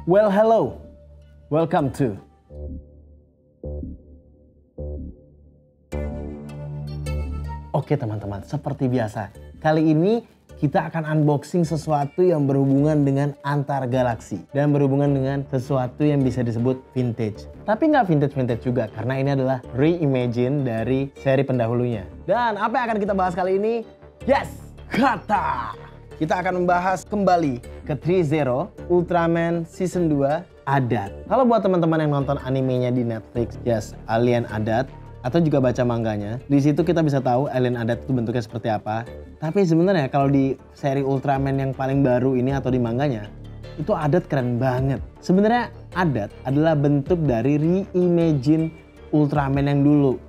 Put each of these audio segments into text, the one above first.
Well, hello. Welcome to Oke teman-teman, seperti biasa. Kali ini kita akan unboxing sesuatu yang berhubungan dengan antar galaksi. Dan berhubungan dengan sesuatu yang bisa disebut vintage. Tapi nggak vintage-vintage juga, karena ini adalah reimagine dari seri pendahulunya. Dan apa yang akan kita bahas kali ini? Yes! Kata! Kita akan membahas kembali ke TreeZero Ultraman Season 2 Adat. Kalau buat teman-teman yang nonton animenya di Netflix, yes, Alien Adat, atau juga baca manganya, di situ kita bisa tahu Alien Adat itu bentuknya seperti apa. Tapi sebenarnya kalau di seri Ultraman yang paling baru ini atau di manganya, itu Adat keren banget. Sebenarnya Adat adalah bentuk dari reimagine Ultraman yang dulu,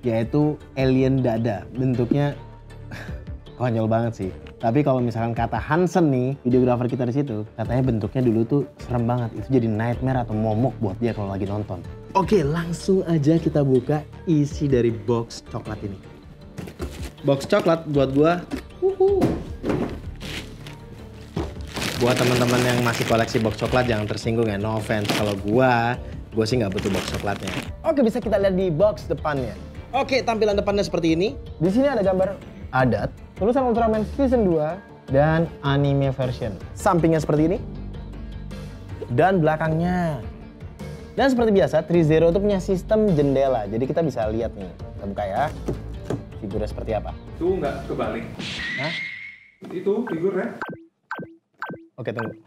yaitu alien dada. Bentuknya konyol banget sih. Tapi kalau misalkan kata Hansen nih, videografer kita di situ, katanya bentuknya dulu tuh serem banget. Itu jadi nightmare atau momok buat dia kalau lagi nonton. Oke, langsung aja kita buka isi dari box coklat ini. Box coklat buat gua, buat teman-teman yang masih koleksi box coklat jangan tersinggung ya, no offense. Kalau gua sih nggak butuh box coklatnya. Oke, bisa kita lihat di box depannya. Oke, tampilan depannya seperti ini. Di sini ada gambar Adat, tulisan Ultraman Season 2, dan anime version. Sampingnya seperti ini. Dan belakangnya. Dan seperti biasa, TreeZero itu punya sistem jendela. Jadi kita bisa lihat nih. Kita buka ya. Figurnya seperti apa. Itu nggak kebalik. Hah? Itu figurnya. Oke, tunggu.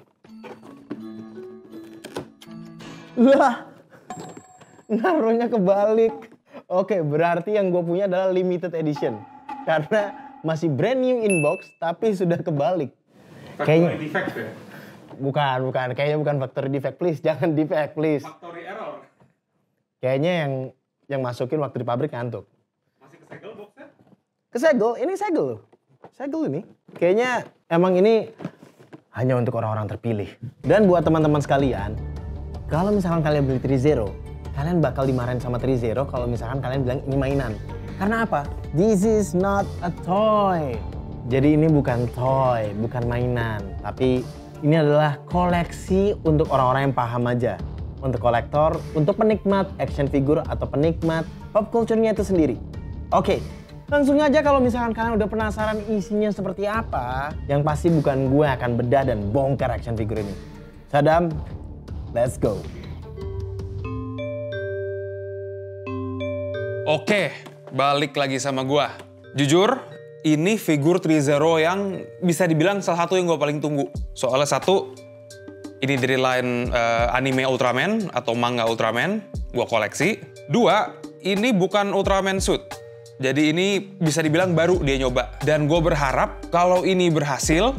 Lah! Naruhnya kebalik. Oke, berarti yang gue punya adalah limited edition. Karena masih brand new inbox, tapi sudah kebalik. Factory defect ya? Bukan. Kayaknya bukan factory defect, please. Jangan defect, please. Factory error? Kayaknya yang masukin waktu di pabrik ngantuk. Masih kesegel boxnya? Kesegel? Ini segel loh. Segel ini. Kayaknya emang ini hanya untuk orang-orang terpilih. Dan buat teman-teman sekalian, kalau misalkan kalian beli TreeZero, kalian bakal dimarahin sama TreeZero kalau misalkan kalian bilang ini mainan. Karena apa? This is not a toy. Jadi ini bukan toy, bukan mainan. Tapi ini adalah koleksi untuk orang-orang yang paham aja. Untuk kolektor, untuk penikmat action figure atau penikmat pop culture-nya itu sendiri. Oke, langsung aja kalau misalkan kalian udah penasaran isinya seperti apa, yang pasti bukan gue akan bedah dan bongkar action figure ini. Sadam, let's go. Oke, balik lagi sama gua. Jujur, ini figur TreeZero yang bisa dibilang salah satu yang gua paling tunggu. Soalnya satu, ini dari line anime Ultraman atau manga Ultraman, gua koleksi. Dua, ini bukan Ultraman suit. Jadi ini bisa dibilang baru dia nyoba. Dan gua berharap kalau ini berhasil,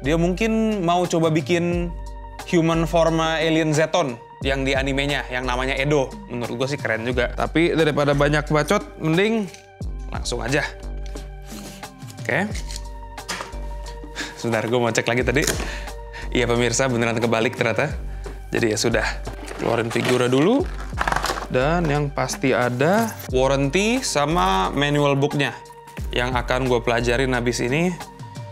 dia mungkin mau coba bikin human form alien Zeton yang di animenya, yang namanya Edo. Menurut gue sih keren juga. Tapi daripada banyak bacot, mending langsung aja. Oke. Sebentar, gue mau cek lagi tadi. Iya pemirsa, beneran kebalik ternyata. Jadi ya sudah. Keluarin figurnya dulu. Dan yang pasti ada warranty sama manual booknya. Yang akan gue pelajarin habis ini.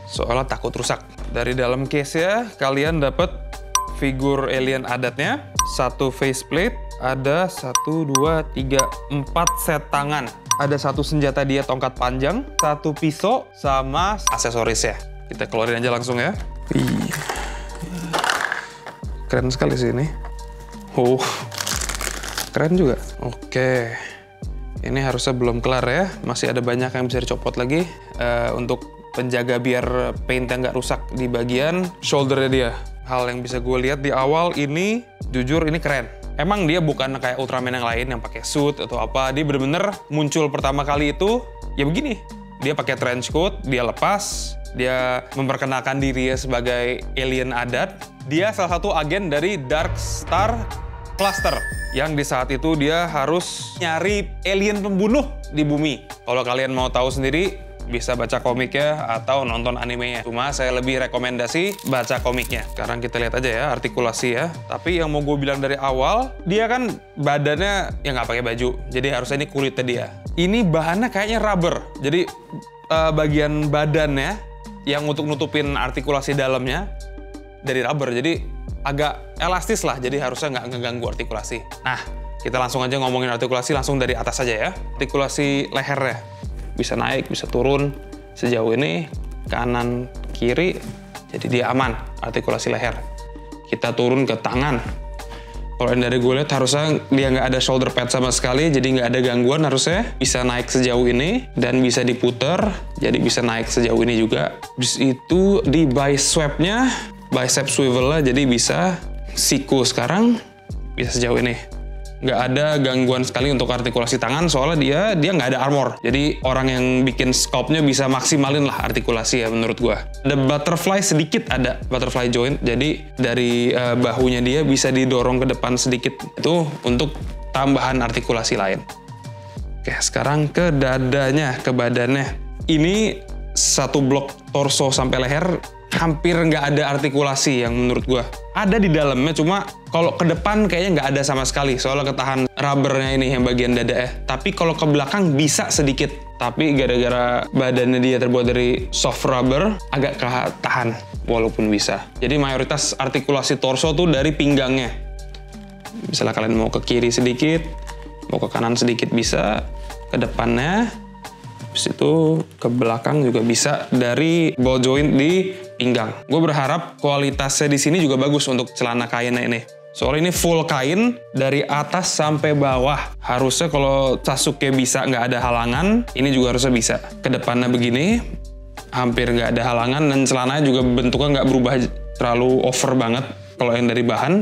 Soalnya takut rusak. Dari dalam case-nya, kalian dapat figur alien adatnya, satu faceplate, ada 1, 2, 3, 4 set tangan. Ada satu senjata dia tongkat panjang, satu pisau, sama aksesorisnya. Kita keluarin aja langsung ya. Wih. Keren sekali sih ini. Oh, keren juga. Oke, ini harusnya belum kelar ya. Masih ada banyak yang bisa dicopot lagi. Untuk penjaga biar paintnya nggak rusak di bagian shouldernya dia. Hal yang bisa gue lihat di awal ini, jujur ini keren. Emang dia bukan kayak Ultraman yang lain yang pakai suit atau apa. Dia bener-bener muncul pertama kali itu ya begini. Dia pakai trench coat, dia lepas, dia memperkenalkan dirinya sebagai alien adat. Dia salah satu agen dari Dark Star Cluster yang di saat itu dia harus nyari alien pembunuh di bumi. Kalau kalian mau tahu sendiri, bisa baca komiknya atau nonton animenya. Cuma saya lebih rekomendasi baca komiknya. Sekarang kita lihat aja ya artikulasi ya. Tapi yang mau gue bilang dari awal, dia kan badannya ya nggak pakai baju. Jadi harusnya ini kulitnya dia. Ini bahannya kayaknya rubber. Jadi bagian badannya yang untuk nutupin artikulasi dalamnya dari rubber. Jadi agak elastis lah, jadi harusnya nggak ngeganggu artikulasi. Nah, kita langsung aja ngomongin artikulasi langsung dari atas aja ya. Artikulasi lehernya bisa naik, bisa turun. Sejauh ini kanan, kiri, jadi dia aman artikulasi leher. Kita turun ke tangan. Kalau yang dari gue lihat harusnya dia nggak ada shoulder pad sama sekali, jadi nggak ada gangguan harusnya. Bisa naik sejauh ini dan bisa diputer, jadi bisa naik sejauh ini juga. Terus itu di bicepnya, bicep swivel lah, jadi bisa siku sekarang bisa sejauh ini. Nggak ada gangguan sekali untuk artikulasi tangan, soalnya dia nggak ada armor. Jadi orang yang bikin sculptnya bisa maksimalin lah artikulasi ya menurut gua. Ada butterfly sedikit, ada butterfly joint, jadi dari bahunya dia bisa didorong ke depan sedikit, itu untuk tambahan artikulasi lain. Oke, sekarang ke dadanya, ke badannya. Ini satu blok torso sampai leher hampir nggak ada artikulasi yang menurut gua. Ada di dalamnya, cuma kalau ke depan kayaknya nggak ada sama sekali, soalnya ketahan rubbernya ini yang bagian dada ya. Tapi kalau ke belakang bisa sedikit, tapi gara-gara badannya dia terbuat dari soft rubber, agak ketahan walaupun bisa. Jadi mayoritas artikulasi torso tuh dari pinggangnya. Misalnya kalian mau ke kiri sedikit, mau ke kanan sedikit bisa, ke depannya, habis itu ke belakang juga bisa dari ball joint di pinggang. Gue berharap kualitasnya di sini juga bagus untuk celana kainnya ini. Soalnya ini full kain dari atas sampai bawah. Harusnya kalau Sasuke bisa nggak ada halangan, ini juga harusnya bisa. Ke depannya begini, hampir nggak ada halangan, dan celananya juga bentuknya nggak berubah terlalu over banget. Kalau yang dari bahan,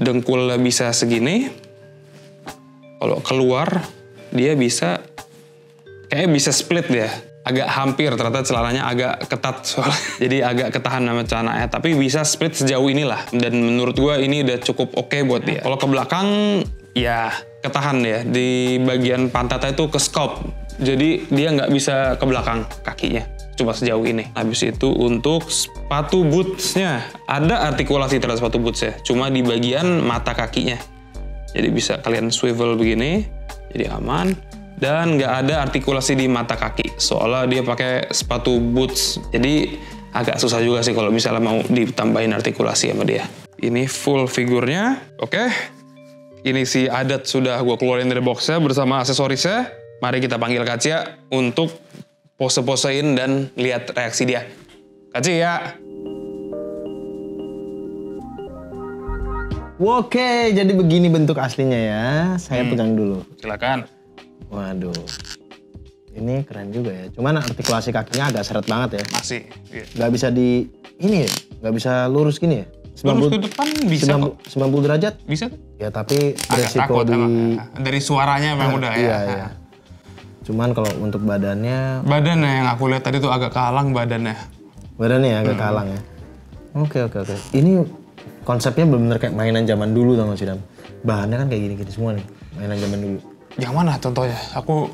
dengkulnya bisa segini. Kalau keluar, dia bisa kayaknya bisa split ya, agak hampir, ternyata celananya agak ketat soalnya. Jadi agak ketahan sama celananya, tapi bisa split sejauh inilah. Dan menurut gua ini udah cukup oke buat dia. Kalau ke belakang, ya ketahan ya. Di bagian pantatnya itu ke sculpt, jadi dia nggak bisa ke belakang kakinya, cuma sejauh ini. Habis itu untuk sepatu bootsnya, ada artikulasi terhadap sepatu bootsnya, cuma di bagian mata kakinya. Jadi bisa kalian swivel begini, jadi aman. Dan nggak ada artikulasi di mata kaki, soalnya dia pakai sepatu boots. Jadi agak susah juga sih kalau misalnya mau ditambahin artikulasi sama dia. Ini full figurnya, oke. Ini si Adat sudah gue keluarin dari boxnya bersama aksesorisnya. Mari kita panggil Kacia untuk pose-posein dan lihat reaksi dia. Kacia! Oke, jadi begini bentuk aslinya ya. Saya pegang dulu. Silakan. Waduh, ini keren juga ya. Cuman artikulasi kakinya agak seret banget ya. Masih. Iya. Nggak bisa di ini ya, nggak bisa lurus gini ya. Lurus ke depan bisa kok. 90 derajat? Bisa tuh. Ya tapi Agak resiko takut di... dari suaranya memang udah ya. Iya, iya. Cuman kalau untuk badannya... Badannya yang aku lihat tadi tuh agak kehalang badannya. Badannya ya, agak kehalang ya. Oke. Ini konsepnya benar-benar kayak mainan zaman dulu tau gak sih, Dam? Bahannya kan kayak gini-gini semua nih, mainan zaman dulu. Yang mana contohnya? Aku...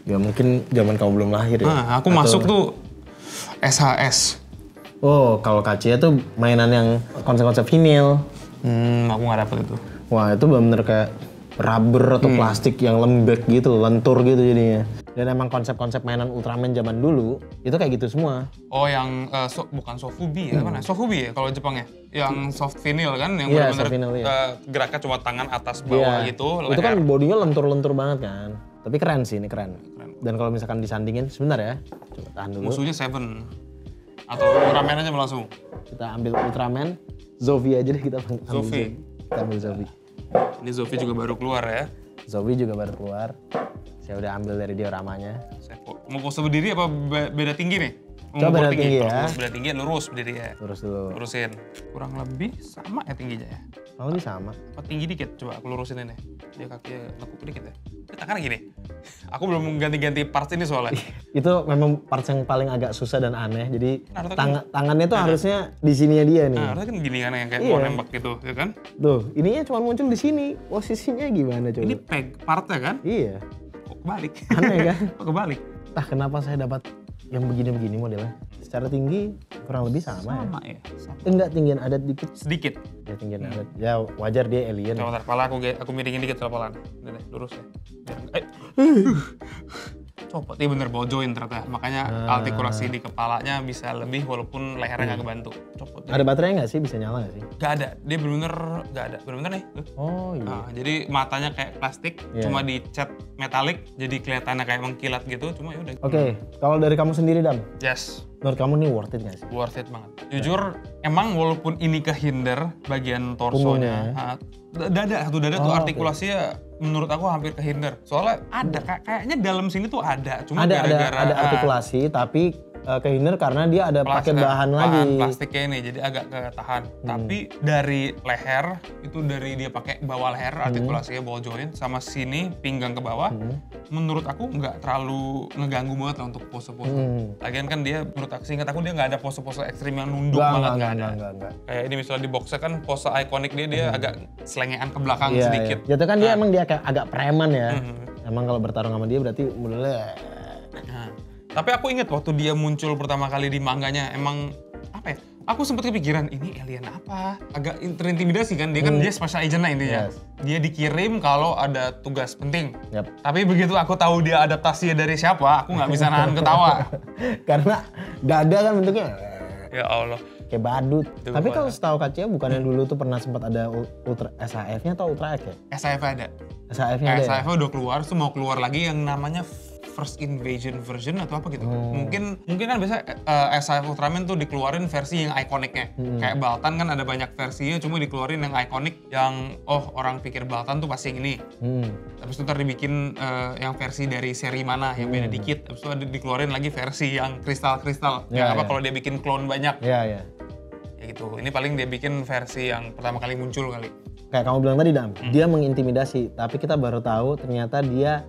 Ya mungkin zaman kamu belum lahir ya. Nah, aku masuk tuh SHS. Oh, kalau Kacia tuh mainan yang konsep-konsep vinil. Aku nggak dapet itu. Wah, itu bener kayak rubber atau plastik yang lembek gitu, lentur gitu jadinya. Dan emang konsep-konsep mainan Ultraman zaman dulu, itu kayak gitu semua. Oh, yang bukan Sofubi ya, mana? Sofubi ya kalau Jepang ya? Yang soft vinyl kan? Yang Iya, bener-bener soft vinyl, iya. geraknya cuma tangan atas bawah Iya. gitu, Itu kan leher. bodinya lentur-lentur banget kan. Tapi keren sih, ini keren. Dan kalau misalkan disandingin, sebentar ya. Coba tahan dulu. Musuhnya Seven. Atau Ultraman aja langsung. Kita ambil Ultraman, Zofi aja deh kita ambil. Zofi. Kita ambil Zofi. Ini Zofi juga baru keluar ya. Zofi juga baru keluar. Saya udah ambil dari dioramanya. Mau pose berdiri apa beda tinggi nih? Coba Mengukur beda tinggi ya. Kalau beda tinggi lurus berdiri ya. Lurus dulu. Lurusin. Kurang lebih sama ya tingginya ya. Oh, ini sama. Apa tinggi dikit? Coba aku lurusin ini. Dia kakinya nekuk dikit ya. Dia tangannya gini. Aku belum ganti-ganti parts ini soalnya. Itu memang parts yang paling agak susah dan aneh. Jadi Harusnya tangannya tuh harusnya di sininya dia nih. Nah, harusnya kan gini kan yang kayak Iya. mau nembak gitu, ya kan? Tuh, ininya cuma muncul di sini. Posisinya gimana coba? Ini peg partnya kan? Iya. Kok kebalik? Aneh kan? Kok kebalik? Entah kenapa saya dapat yang begini-begini modelnya. Secara tinggi kurang lebih sama, Sama ya. ya. Sama. Enggak, tinggian adat dikit. Sedikit. Ya tinggian adat. Ya wajar dia alien. Coba bentar, kepala aku miringin dikit kepala. Udah deh, lurus ya. Biar, copot. Iya bener, ball joint ternyata. Makanya artikulasi di kepalanya bisa lebih walaupun lehernya nggak kebantu. Copot. Ada baterainya nggak sih? Bisa nyala nggak sih? Nggak ada, dia bener-bener nggak ada. Bener-bener nih. Oh iya. Nah, jadi matanya kayak plastik, cuma dicat metalik, jadi kelihatannya kayak mengkilat gitu. Cuma ya udah. Oke, kalau dari kamu sendiri Dam, Yes. menurut kamu nih worth it nggak sih? Worth it banget. Jujur, emang walaupun ini kehinder bagian torsonya, satu dada tuh artikulasinya menurut aku hampir kehinder. Soalnya ada, kayaknya dalam sini tuh ada. Cuma gara-gara ada artikulasi, tapi kehinder karena dia ada pakai bahan lagi. Plastiknya ini, jadi agak ketahan. Tapi dari leher, itu dari dia pakai bawah leher, artikulasinya ball joint, sama sini pinggang ke bawah, menurut aku nggak terlalu ngeganggu banget lah untuk pose-pose. Lagian kan dia, menurut aku seingat aku dia nggak ada pose-pose ekstrim yang nunduk banget, nggak ada. Kayak ini misalnya di boxnya kan pose ikonik dia agak selengean ke belakang sedikit. Jatuh kan dia emang dia kayak agak preman ya. Emang kalau bertarung sama dia berarti modelnya. Tapi aku inget waktu dia muncul pertama kali di manganya, emang apa ya? Aku sempet kepikiran, ini alien apa? Agak terintimidasi kan, dia kan dia special agent lah intinya. Dia dikirim kalau ada tugas penting. Tapi begitu aku tahu dia adaptasinya dari siapa, aku nggak bisa nahan ketawa. Karena dada kan bentuknya. Ya Allah. Kayak badut. Tapi kalau setahu Kacia bukannya dulu tuh pernah sempat ada Ultra SAF-nya atau Ultra X ya? SAF ada. SAF-nya ada ya? SAF udah keluar, terus mau keluar lagi yang namanya First Invasion version atau apa gitu. Mungkin kan biasa SAF Ultraman tuh dikeluarin versi yang ikoniknya. Kayak Baltan kan ada banyak versinya, cuma dikeluarin yang ikonik yang orang pikir Baltan tuh pasti yang ini. Habis itu ntar dibikin yang versi dari seri mana yang beda dikit. Habis itu dikeluarin lagi versi yang kristal-kristal. Kalau dia bikin clone banyak. Ya gitu. Ini paling dia bikin versi yang pertama kali muncul kali. Kayak kamu bilang tadi Dam, dia mengintimidasi. Tapi kita baru tahu ternyata dia,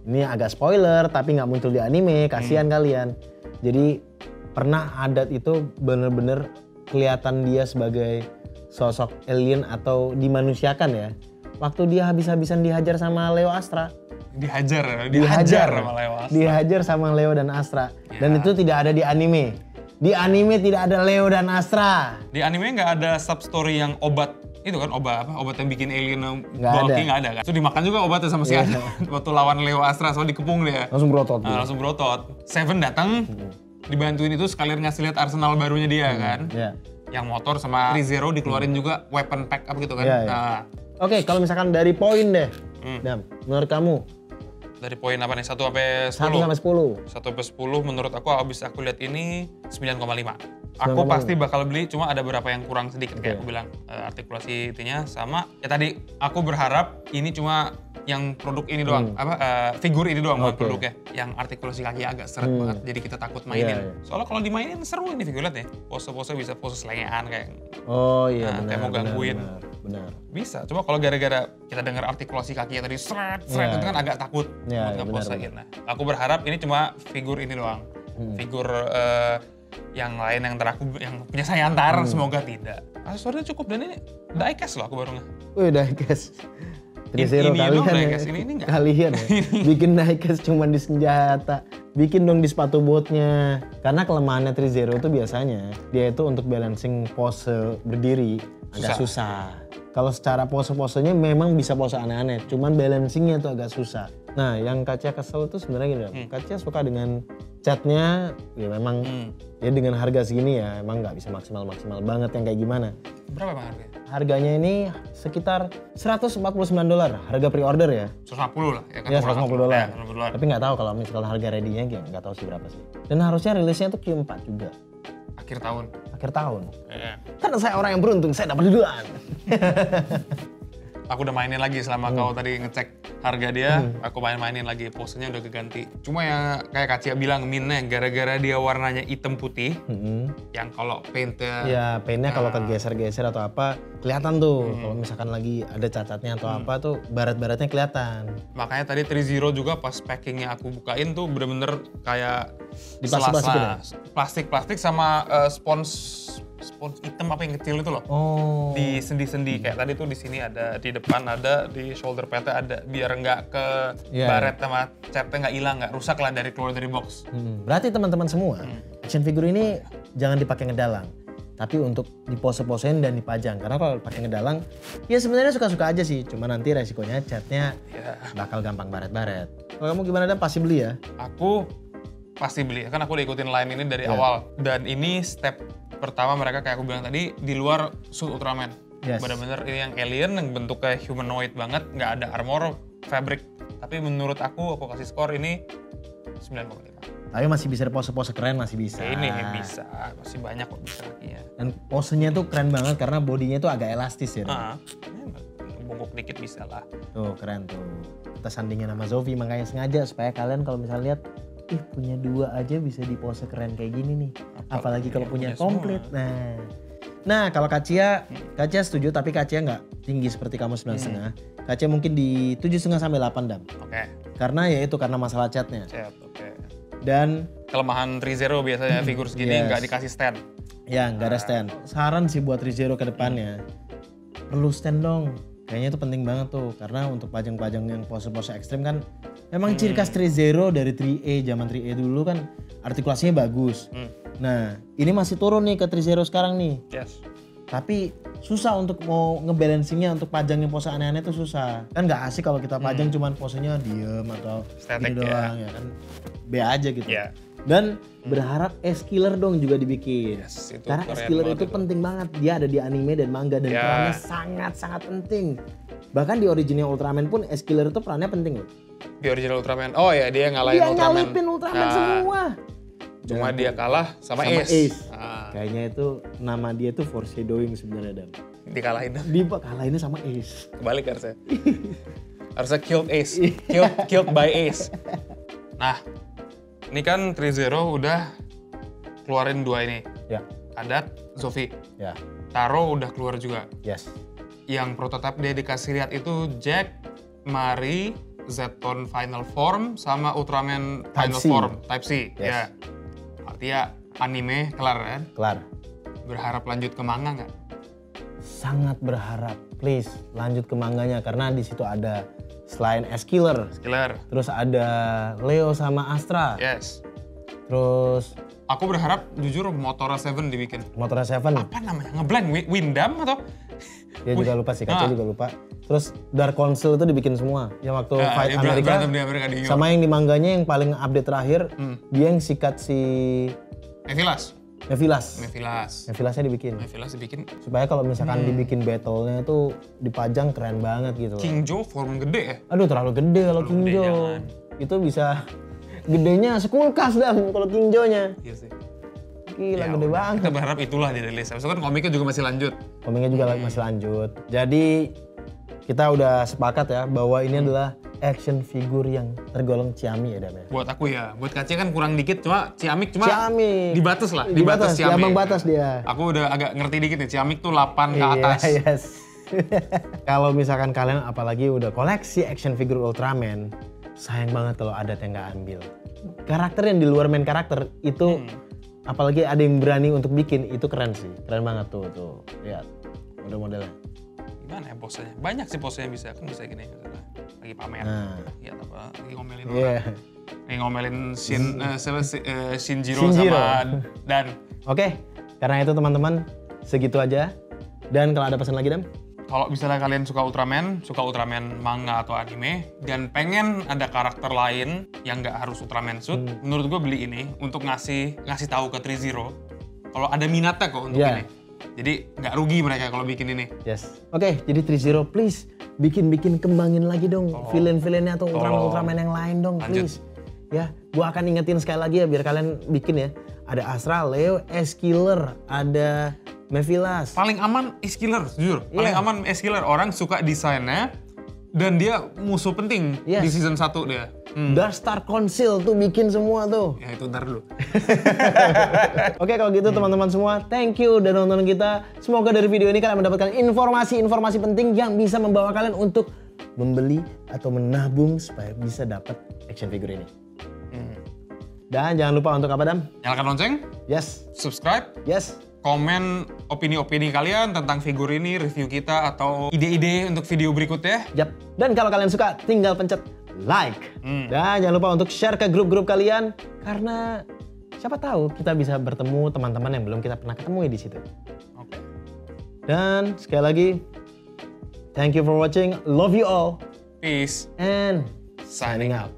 ini agak spoiler tapi nggak muncul di anime, kasihan kalian. Jadi pernah adat itu bener-bener kelihatan dia sebagai sosok alien atau dimanusiakan ya. Waktu dia habis-habisan dihajar sama Leo Astra. Dihajar sama Leo Astra. Dihajar sama Leo dan Astra. Dan itu tidak ada di anime. Di anime tidak ada Leo dan Astra. Di anime nggak ada sub story yang obat itu kan, obat yang bikin alien bulky nggak ada kan. Itu dimakan juga obatnya sama si Ada. Waktu lawan Leo Astra soal dikepung dia. Langsung berotot. Langsung berotot. Seven datang dibantuin itu sekalian ngasih lihat arsenal barunya dia kan. Yang motor sama 3-0 dikeluarin juga weapon pack up gitu kan. Oke, kalau misalkan dari poin deh. Dam, menurut kamu? Dari poin apa nih? 1 sampai 10? 1 sampai 10. 1 sampai 10 menurut aku abis aku lihat ini 9,5. Aku pasti bakal beli, cuma ada beberapa yang kurang sedikit kayak aku bilang. Artikulasi itunya sama. Ya tadi aku berharap ini cuma yang produk ini doang, figur ini doang bukan produknya. Yang artikulasi kaki agak seret banget, jadi kita takut mainin. Soalnya kalau dimainin seru ini figur, lihat ya. Pose-pose bisa pose selengean kayak. Oh iya benar. Kayak mau gangguin. Benar. Bisa, coba kalau gara-gara kita dengar artikulasi kakinya tadi seret itu kan agak takut buat ngeposein. Nah, aku berharap ini cuma figur ini doang. Figur yang lain yang yang punya saya antar, semoga tidak. Aksesorisnya cukup dan ini diecast loh aku baru nggak. Wih diecast. Ini kalian dong ya. diecast, ini enggak. Kalian ya. Bikin diecast cuma di senjata. Bikin dong di sepatu botnya. Karena kelemahannya 3-0 itu biasanya dia itu untuk balancing pose berdiri agak susah. Kalau secara pose-posenya memang bisa pose aneh-aneh, cuman balancingnya tuh agak susah. Nah, yang Kacia kesel tuh sebenarnya gini, Kacia suka dengan catnya, ya memang ya dengan harga segini ya emang nggak bisa maksimal banget yang kayak gimana. Berapa bang harganya? Harganya ini sekitar $149, harga pre-order ya. 150 lah ya kan? Ya $150. Tapi nggak tahu kalau misalkan harga ready-nya nggak tahu sih berapa sih. Dan harusnya rilisnya tuh Q4 juga. Akhir tahun. Karena saya orang yang beruntung, saya dapat duluan. Aku udah mainin lagi selama kau tadi ngecek harga dia, aku mainin lagi, posenya udah keganti. Cuma ya kayak Kacia bilang, minnya gara-gara dia warnanya hitam putih, yang kalau paintnya... Ya paintnya kalau kegeser-geser atau apa, kelihatan tuh. Kalau misalkan lagi ada cacatnya atau apa tuh, barat-baratnya kelihatan. Makanya tadi 3-0 juga pas packingnya aku bukain tuh bener-bener kayak plastik sama spons hitam apa yang kecil itu loh. Di sendi-sendi kayak tadi tuh di sini ada, di depan ada, di shoulder padnya ada, biar nggak ke baret sama catnya nggak hilang, nggak rusak lah dari keluar dari box. Berarti teman-teman semua, action figure ini jangan dipakai ngedalang. Tapi untuk dipose-posein dan dipajang. Karena kalau pakai ngedalang, ya sebenarnya suka-suka aja sih. Cuma nanti resikonya catnya bakal gampang baret-baret. Kalau kamu gimana, Dan? Pasti beli ya? Aku pasti beli, kan aku udah ikutin line ini dari awal. Dan ini step pertama mereka kayak aku bilang tadi, di luar suit Ultraman. Bener-bener ini yang alien, yang bentuknya humanoid banget, nggak ada armor, fabric. Tapi menurut aku kasih skor ini 9,5. Tapi masih bisa pose-pose keren, masih bisa. Ini bisa, masih banyak kok bisa kakinya. Dan posenya tuh keren banget karena bodinya tuh agak elastis ya. Bongkok dikit bisa lah. Tuh keren tuh. Kita sandingin sama Zofi, makanya sengaja supaya kalian kalau misalnya lihat, punya 2 aja bisa di pose keren kayak gini nih. Apalagi kalau punya komplit. Nah kalau Kacia setuju, tapi Kacia nggak tinggi seperti kamu 9,5. Kacia mungkin di 7,5 sampai 8, Dam. Oke. Karena ya itu karena masalah catnya. Oke. Dan kelemahan ReZero biasanya figur segini nggak dikasih stand. Ya nggak ada stand. Saran sih buat ReZero ke depannya, perlu stand dong. Kayaknya itu penting banget tuh, karena untuk pajang-pajang yang pose-pose ekstrim kan memang ciri khas ReZero dari 3A, zaman 3A dulu kan artikulasinya bagus. Nah ini masih turun nih ke ReZero sekarang nih. Tapi susah untuk mau ngebalancingnya, untuk pajang yang pose aneh-aneh tuh susah. Kan nggak asik kalau kita pajang cuman posenya diem atau static gini doang ya kan. B aja gitu. Dan berharap S-Killer dong juga dibikin. Karena S-Killer itu penting banget. Dia ada di anime dan manga dan perannya sangat-sangat penting. Bahkan di original Ultraman pun S-Killer itu perannya penting loh. Di original Ultraman? Oh ya, dia ngalahin Ultraman. Dia nyalipin Ultraman semua. Cuma dia kalah sama Ace. Kayaknya itu nama dia tuh foreshadowing sebenarnya, Dan. Dikalahin. Dikalahinnya sama Ace. Kebalik harusnya. Harusnya killed Ace. Killed by Ace. Nah, ini kan ReZero udah keluarin 2 ini. Ya. Adat, Zofi. Ya. Taro udah keluar juga. Yes. Yang prototipe dia dikasih lihat itu Jack, Mari, Zeton Final Form, sama Ultraman Final Form, Type C. Ya. Artinya anime kelar kan? Kelar. Berharap lanjut ke manga nggak? Sangat berharap. Please lanjut ke manganya karena di situ ada selain S-Killer. Terus ada Leo sama Astra. Yes. Terus aku berharap jujur Motora 7 dibikin. Motora 7. Apa namanya? Ngeblank Windam atau? Dia juga lupa sih, Kaca juga lupa. Terus Dark Council itu dibikin semua. Yang waktu fight Amerika. Sama yang di mangganya yang paling update terakhir, dia yang sikat si Nephilasnya dibikin. Supaya kalau misalkan dibikin battle-nya itu dipajang keren banget gitu. King Joe form gede ya? Aduh terlalu gede kalau King Joe. Itu bisa gedenya sekulkas kalau King Joe-nya. Iya sih. Gila gede banget. Kita berharap itulah dirilis. Habis itu kan komiknya juga masih lanjut. Masih lanjut. Jadi kita udah sepakat ya bahwa ini adalah action figure yang tergolong ciamik ya, Dan. Buat aku ya, buat Kacia kan kurang dikit, ciamik dibatas lah, dibatas ciamik. Abang batas dia. Aku udah agak ngerti dikit nih, ciamik tuh 8 ke atas. Yes. Kalau misalkan kalian apalagi udah koleksi action figure Ultraman, sayang banget kalau ada yang nggak ambil. Karakter yang di luar main karakter itu, apalagi ada yang berani untuk bikin, itu keren sih. Keren banget tuh. Lihat model-modelnya. Gimana ya posenya? Banyak sih posenya bisa. Kan bisa gini misalnya. Lagi pamer. Lihat apa? Lagi ngomelin orang. Lagi ngomelin Shinjiro sama Dan. Oke, karena itu teman-teman segitu aja. Dan kalau ada pesan lagi, Dan? Kalau misalnya kalian suka Ultraman manga atau anime, dan pengen ada karakter lain yang nggak harus Ultraman suit, menurut gue beli ini untuk ngasih tahu ke ReZero kalau ada minatnya kok untuk ini. Jadi nggak rugi mereka kalau bikin ini. Yes. Oke, jadi ReZero please bikin kembangin lagi dong villain-villainnya atau Ultraman yang lain dong, please. Ya, gua akan ingetin sekali lagi ya biar kalian bikin ya. Ada Astra, Leo, S-Killer, ada Mephilas. Paling aman S-Killer, jujur. Paling aman S-Killer. Orang suka desainnya dan dia musuh penting di season 1 dia. Dark Star Council tuh bikin semua tuh. Ya itu ntar dulu. Oke kalau gitu teman-teman semua, thank you udah nonton kita. Semoga dari video ini kalian mendapatkan informasi-informasi penting yang bisa membawa kalian untuk membeli atau menabung supaya bisa dapat action figure ini. Dan jangan lupa untuk apa, Dam? Nyalakan lonceng. Yes. Subscribe. Yes. Komen opini-opini kalian tentang figur ini, review kita, atau ide-ide untuk video berikutnya. Yap. Dan kalau kalian suka, tinggal pencet like. Dan jangan lupa untuk share ke grup-grup kalian. Karena siapa tahu kita bisa bertemu teman-teman yang belum kita pernah ketemu di situ. Oke. Dan sekali lagi, thank you for watching. Love you all. Peace. And Signing out.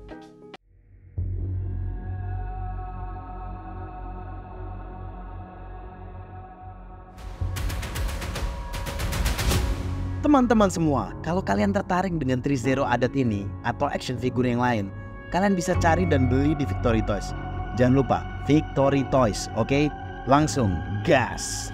Teman-teman semua, kalau kalian tertarik dengan Trizero Adat ini atau action figure yang lain, kalian bisa cari dan beli di Victory Toys. Jangan lupa, Victory Toys, oke? Langsung gas!